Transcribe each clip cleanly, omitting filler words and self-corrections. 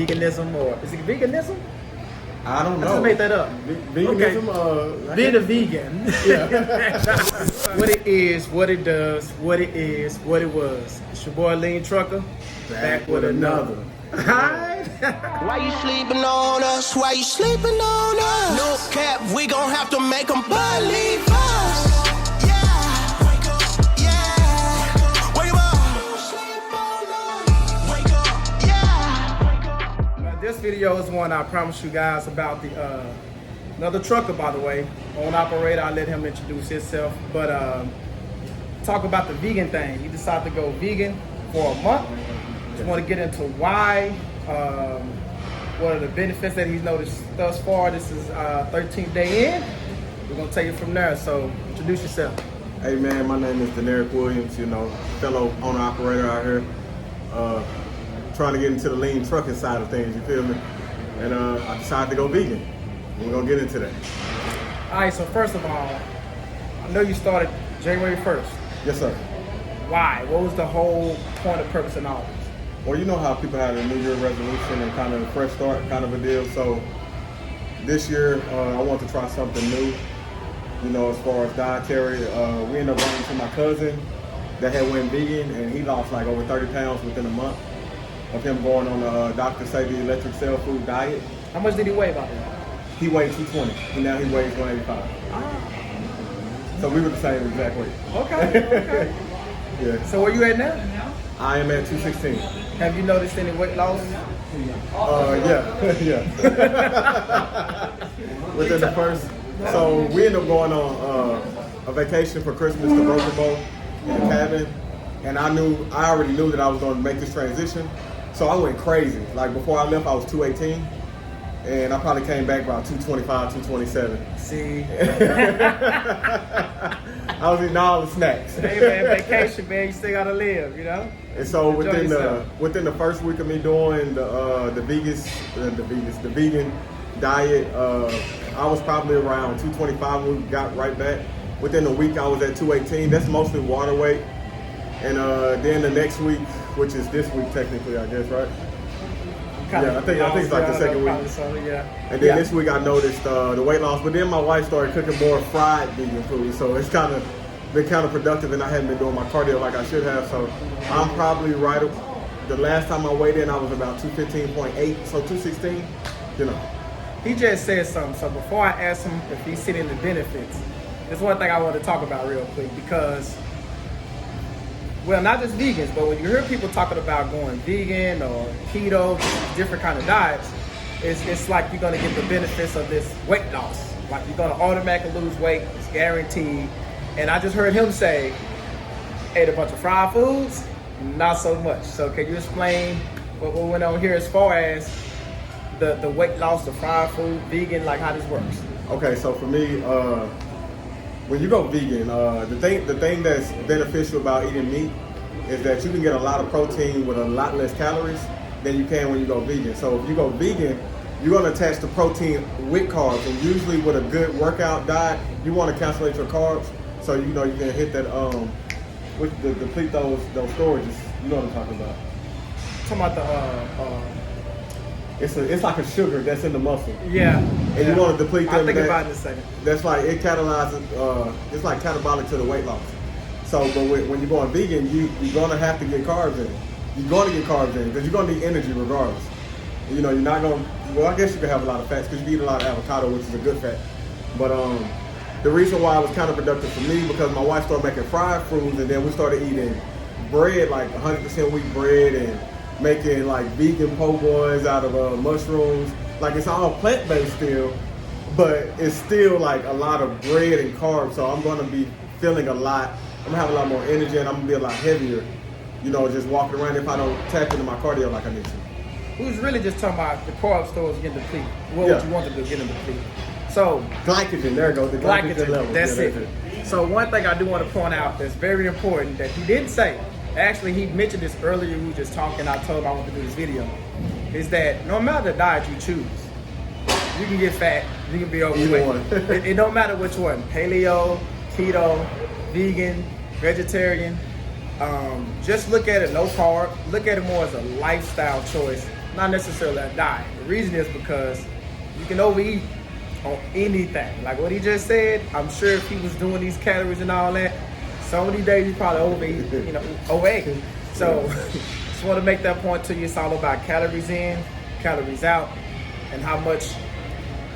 veganism, or is it veganism? I don't know. I just made that up. Veganism, Being a vegan. Yeah. What it is, what it does, what it is, what it was. It's your boy Lean Trucker, back with another. Alright. Why you sleeping on us? Why you sleeping on us? No cap, we gon' have to make them believe us. Yeah. Wake up. Yeah. Wake up. Sleep on us. Wake up. Yeah. Now, this video is one I promised you guys about the another trucker, by the way, own operator. I'll let him introduce himself, but talk about the vegan thing. He decided to go vegan for a month. Just want to get into why, what are the benefits that he's noticed thus far. This is 13th day in. We're gonna take it from there. So introduce yourself. Hey man, my name is Deneric Williams, fellow owner operator out here. Trying to get into the lean trucking side of things, you feel me? And I decided to go vegan. We're gonna get into that. All right, so first of all, I know you started January 1st. Yes, sir. Why? What was the whole point of purpose and all this? Well, you know how people had a New Year resolution and kind of a fresh start kind of a deal. So this year, I want to try something new, as far as dietary. We ended up running into my cousin that had went vegan, and he lost like over 30 pounds within a month of him going on the Dr. Sebi electric cell food diet. How much did he weigh about that? He weighed 220. Now he weighs 185. So we were the same exact weight. Okay. Yeah. So where you at now? I am at 216. Have you noticed any weight loss? Yeah. Within the first. So we ended up going on a vacation for Christmas to Broken Bow in the cabin, and I already knew that I was going to make this transition. So I went crazy. Like before I left, I was 218. And I probably came back about 225, 227. See? I was eating all the snacks. Hey man, vacation man, you still gotta live, And so Enjoy within the first week of me doing the vegan diet, I was probably around 225 when we got right back. Within a week I was at 218. That's mostly water weight. And then the next week, which is this week technically, I guess, right? Yeah, I think it's like the second week. And then this week I noticed the weight loss, but then my wife started cooking more fried vegan food, so it's been kind of productive, and I hadn't been doing my cardio like I should have. So I'm probably right. The last time I weighed in, I was about 215.8, so 216. He just said something. So before I ask him if he's seen the benefits, there's one thing I want to talk about real quick because. Well, not just vegans, but when you hear people talking about going vegan or keto, different kind of diets, it's like you're going to get the benefits of this weight loss. Like you're going to automatically lose weight, it's guaranteed. And I just heard him say, ate a bunch of fried foods, not so much. So can you explain what went on here as far as the weight loss, the fried food, vegan, like how this works? Okay, so for me, when you go vegan, the thing that's beneficial about eating meat is that you can get a lot of protein with a lot less calories than you can when you go vegan. So if you go vegan, you're going to attach the protein with carbs, and usually with a good workout diet, you want to calculate your carbs so you can hit that deplete those storages. You know what I'm talking about? Talking about the It's like a sugar that's in the muscle. Yeah. And you want to deplete them. I'll think about it in a second. That's like, it catalyzes, it's like catabolic to the weight loss. So, but when you're going vegan, you're going to have to get carbs in. You're going to get carbs in because you're going to need energy regardless. You're not going to, well, I guess you can have a lot of fats because you eat a lot of avocado, which is a good fat. But the reason why it was kind of productive for me because my wife started making fried foods, and then we started eating bread, like 100% wheat bread, and making like vegan po' boys out of mushrooms. Like it's all plant-based still, but it's still like a lot of bread and carbs. So I'm gonna be feeling a lot. I'm gonna have a lot more energy, and I'm gonna be a lot heavier, just walking around if I don't tap into my cardio like I need to. We was really just talking about the carb stores getting depleted. What you want to do, get them depleted. So glycogen, there it goes, the glycogen level. That's it. So one thing I do want to point out that's very important that he didn't say, actually he mentioned this earlier, we were just talking, I told him I want to do this video, is that no matter the diet you choose, you can get fat, you can be overweight. It don't matter which one, paleo, keto, vegan, vegetarian. Just look at it, no carb, look at it more as a lifestyle choice not necessarily a diet. The reason is because you can overeat on anything. Like what he just said, I'm sure if he was doing these calories and all that, some of these days he probably overate. So just want to make that point to you. It's all about calories in, calories out, and how much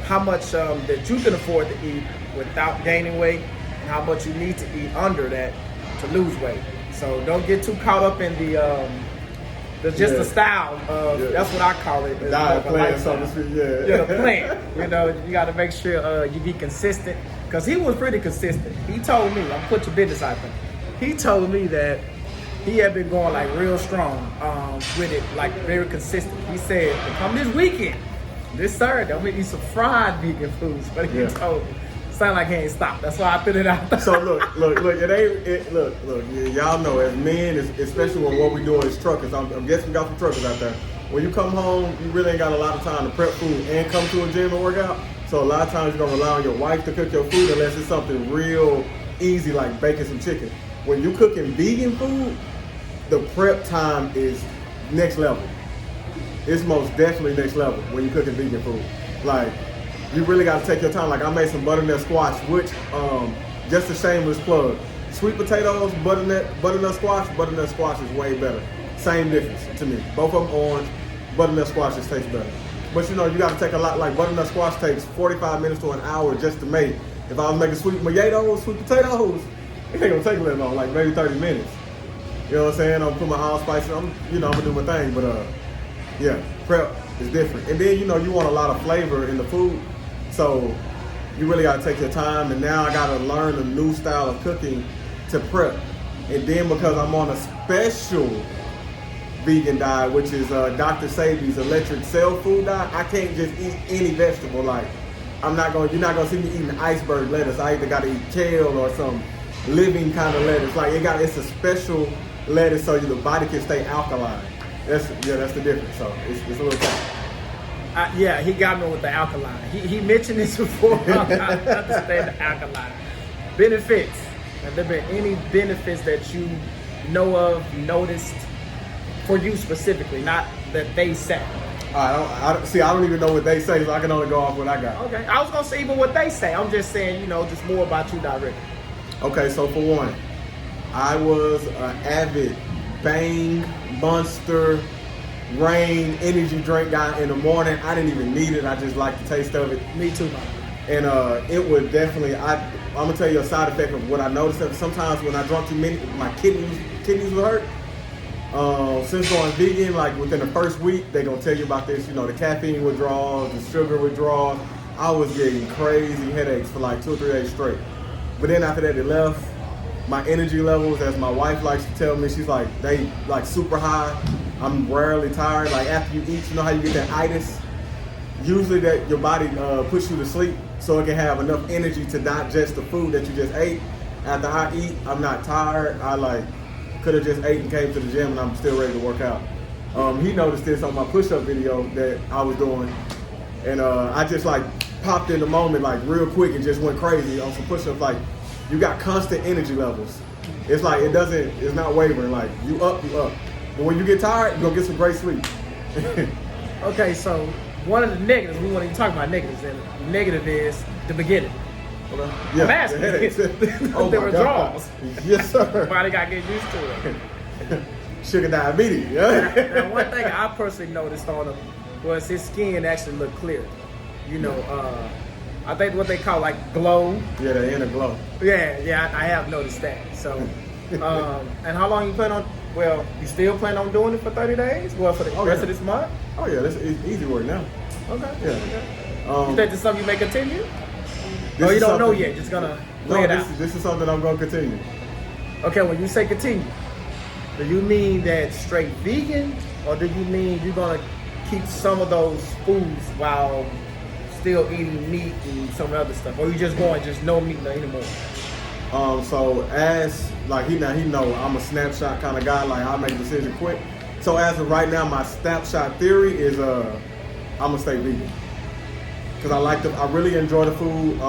that you can afford to eat without gaining weight, and how much you need to eat under that to lose weight. So don't get too caught up in the style of, that's what I call it. Diet plan, so to speak, the plan. You know, you got to make sure you be consistent. Because he was pretty consistent. He told me, I'm put your business out there. He told me that he had been going like real strong with it, like very consistent. He said, come this weekend, this Saturday, I'm gonna eat some fried vegan foods. But he told me. Sound like he ain't stopped. That's why I put it out there. So look, y'all know as men, especially when what we doing is truckers. I'm guessing we got some truckers out there. When you come home, you really ain't got a lot of time to prep food and come to a gym and work out. So a lot of times you're gonna rely on your wife to cook your food unless it's something real easy like baking some chicken. When you cooking vegan food, the prep time is next level. It's most definitely next level when you're cooking vegan food. Like, you really got to take your time. Like, I made some butternut squash, which, just a shameless plug. Sweet potatoes, butternut squash is way better. Same difference to me. Both of them orange, butternut squash just tastes better. But you know, you got to take a lot, like butternut squash takes 45 minutes to an hour just to make. If I was making sweet potatoes, it ain't gonna take a little long, like maybe 30 minutes. You know what I'm saying? I'm put my allspice, I'm gonna do my thing, but prep is different. And then, you know, you want a lot of flavor in the food. So you really got to take your time, and now I got to learn a new style of cooking to prep. And then because I'm on a special vegan diet, which is Dr. Sabi's electric cell food diet, I can't just eat any vegetable. Like, you're not gonna see me eating iceberg lettuce. I either got to eat kale or some living kind of lettuce. Like, it's a special lettuce so the body can stay alkaline. That's the difference. So it's a little tough. He got me with the alkaline. He mentioned this before. I understand the alkaline benefits. Have there been any benefits that you know of, noticed for you specifically, not that they say? I don't even know what they say, so I can only go off what I got. Okay, I was gonna say even what they say. I'm just saying, you know, just more about you directly. Okay, so for one, I was an avid Bang, Monster, Rain energy drink guy in the morning. I didn't even need it. I just like the taste of it. Me too, man. And it would definitely. I'm gonna tell you a side effect of what I noticed. That sometimes when I drank too many, my kidneys would hurt. Since going vegan, like within the first week, they gonna tell you about this. You know, the caffeine withdrawals, the sugar withdrawals. I was getting crazy headaches for like 2 or 3 days straight. But then after that, it left. My energy levels, as my wife likes to tell me, she's like, they like super high. I'm rarely tired. Like after you eat, you know how you get that itis? Usually that your body puts you to sleep so it can have enough energy to digest the food that you just ate. After I eat, I'm not tired. I like could have just ate and came to the gym and I'm still ready to work out. He noticed this on my push-up video that I was doing. And I just like popped in the moment like real quick and just went crazy on some push-ups. Like, you got constant energy levels. It's like it's not wavering. Like you up. But when you get tired, you're gonna get some great sleep. Okay, so one of the negatives, we want to talk about negatives, and the negative is the beginning. Yeah, I'm asking. the headaches. The withdrawals. Yes, sir. Body got to get used to it. Sugar diabetes. Yeah. Now, one thing I personally noticed on him was his skin actually looked clear. You know, I think what they call like glow. Yeah, the inner glow. Yeah, I have noticed that. So, and how long you plan on? Well, you still plan on doing it for 30 days? Well, for the rest of this month? Oh yeah, this is easy work now. Okay. Yeah. Okay. You think this is something you may continue? Or you don't know yet? Just gonna lay it out. This is something I'm gonna continue. Okay, when you say continue, do you mean that straight vegan, or do you mean you're gonna keep some of those foods while still eating meat and some other stuff, or you just going just no meat anymore? So as like he know I'm a snapshot kind of guy. Like I make a decision quick. So as of right now, my snapshot theory is I'm gonna stay vegan because I really enjoy the food.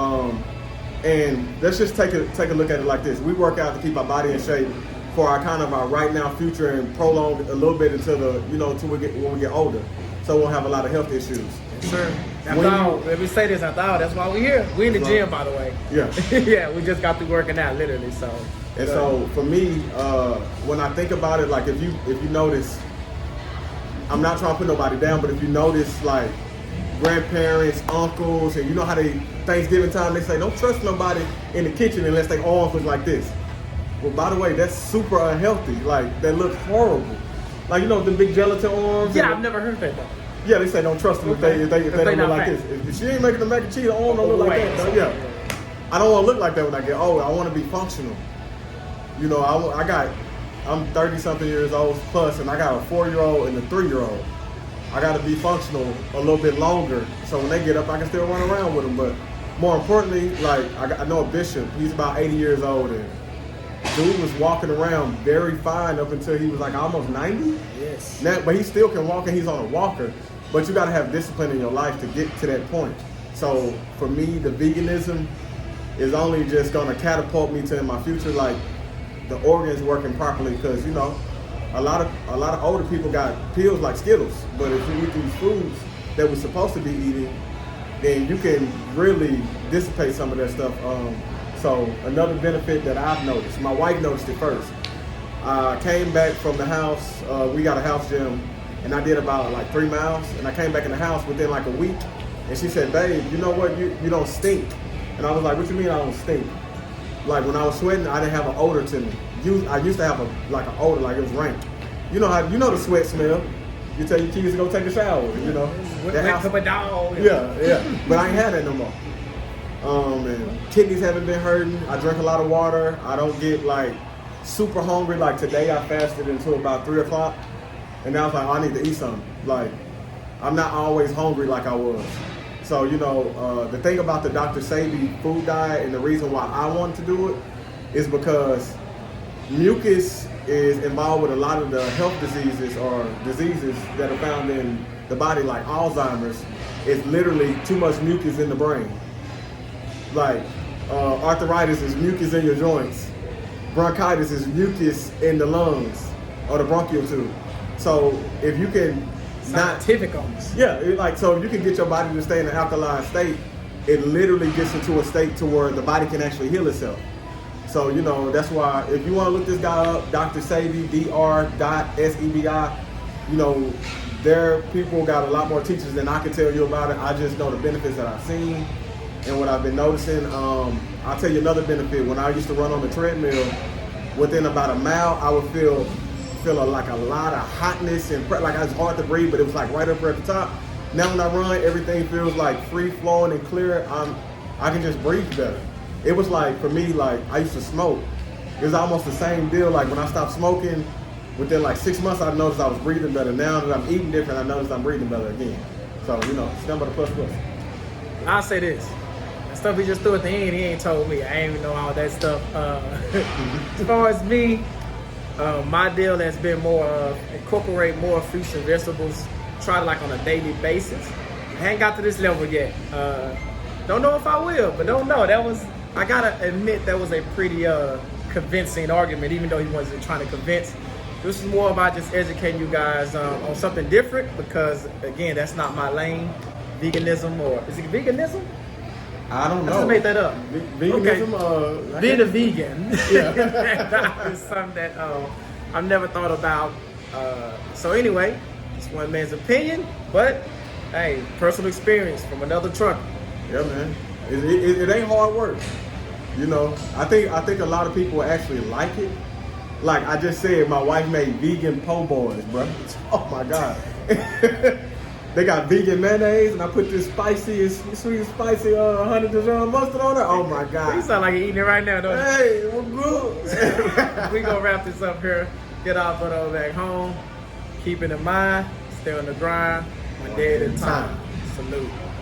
And let's just take a look at it like this: we work out to keep our body in shape for our right now future and prolong a little bit until when we get older. so we'll have a lot of health issues. Sure. When Let me say this after all. That's why we're here. We in the gym, by the way. Yeah. Yeah, we just got through working out, literally. So. And so for me, when I think about it, like if you notice, I'm not trying to put nobody down, but if you notice like grandparents, uncles, and you know how they Thanksgiving time they say don't trust nobody in the kitchen unless their arms look like this. Well, by the way, that's super unhealthy. Like that looks horrible. Like you know the big gelatin arms. Yeah, I've never heard that though. Yeah, they say don't trust them if they don't look like this. If she ain't making the mac and cheese, the arm don't look like that. Yeah. I don't want to look like that when I get old. I want to be functional. You know, I'm 30 something years old plus, and I got a 4-year-old and a 3-year-old. I got to be functional a little bit longer, so when they get up, I can still run around with them. But more importantly, like I know a bishop. He's about 80 years old, and dude was walking around very fine up until he was like almost 90. Yes. Now, but he still can walk, and he's on a walker. But you got to have discipline in your life to get to that point. So for me, the veganism is only just going to catapult me to in my future, like the organs working properly. Because you know, a lot of older people got pills like Skittles. But if you eat these foods that we're supposed to be eating, then you can really dissipate some of that stuff. So another benefit that I've noticed, my wife noticed it first. I came back from the house. We got a house gym. And I did about like 3 miles, and I came back in the house within like a week, and she said, "Babe, you know what? You don't stink." And I was like, "What you mean I don't stink?" Like when I was sweating, I didn't have an odor to me. I used to have an odor, like it was rank. You know the sweat smell. You tell your kids to go take a shower. You know that house. Up a dog. Yeah. But I ain't had that no more. And kidneys haven't been hurting. I drink a lot of water. I don't get like super hungry. Like today, I fasted until about 3 o'clock. And I was like, I need to eat something. Like, I'm not always hungry like I was. So, you know, the thing about the Dr. Sebi food diet and the reason why I wanted to do it is because mucus is involved with a lot of the health diseases or diseases that are found in the body, like Alzheimer's. It's literally too much mucus in the brain. Like, arthritis is mucus in your joints. Bronchitis is mucus in the lungs or the bronchial tube. So if you can scientific on this. Yeah, so if you can get your body to stay in an alkaline state, it literally gets into a state to where the body can actually heal itself. So, you know, that's why if you want to look this guy up, Dr. Sebi, Dr.Sebi, you know, their people got a lot more teachers than I can tell you about it. I just know the benefits that I've seen and what I've been noticing. I'll tell you another benefit. When I used to run on the treadmill, within about a mile, I would feel like a lot of hotness and like it was hard to breathe, but it was like right up there at the top. Now when I run, everything feels like free flowing and clear. I can just breathe better. It was like, for me, like I used to smoke. It was almost the same deal. Like when I stopped smoking, within like 6 months, I noticed I was breathing better. Now that I'm eating different, I noticed I'm breathing better again. So, you know, it's nothing but a plus. I'll say this. The stuff he just threw at the end, he ain't told me. I ain't even know all that stuff. As far as me, my deal has been more incorporate more fruits and vegetables, try to like on a daily basis. I ain't got to this level yet. Don't know if I will, but don't know. I gotta admit that was a pretty convincing argument, even though he wasn't trying to convince. This is more about just educating you guys on something different because again, that's not my lane. Veganism, or is it veganism? I don't know. I just made that up. Veganism, okay. Being a vegan. Yeah. It's something that I've never thought about. So anyway, it's one man's opinion, but hey, personal experience from another trucker. Yeah, man. It ain't hard work. You know, I think a lot of people actually like it. Like I just said, my wife made vegan po' boys, bro. Oh my God. They got vegan mayonnaise, and I put this sweet and spicy honey Dijon mustard on it. Oh my God! You sound like you're eating it right now, don't you? Hey, we're good. We gonna wrap this up here. Get our butt over back home. Keep it in mind. Stay on the grind. One day at a time. Salute.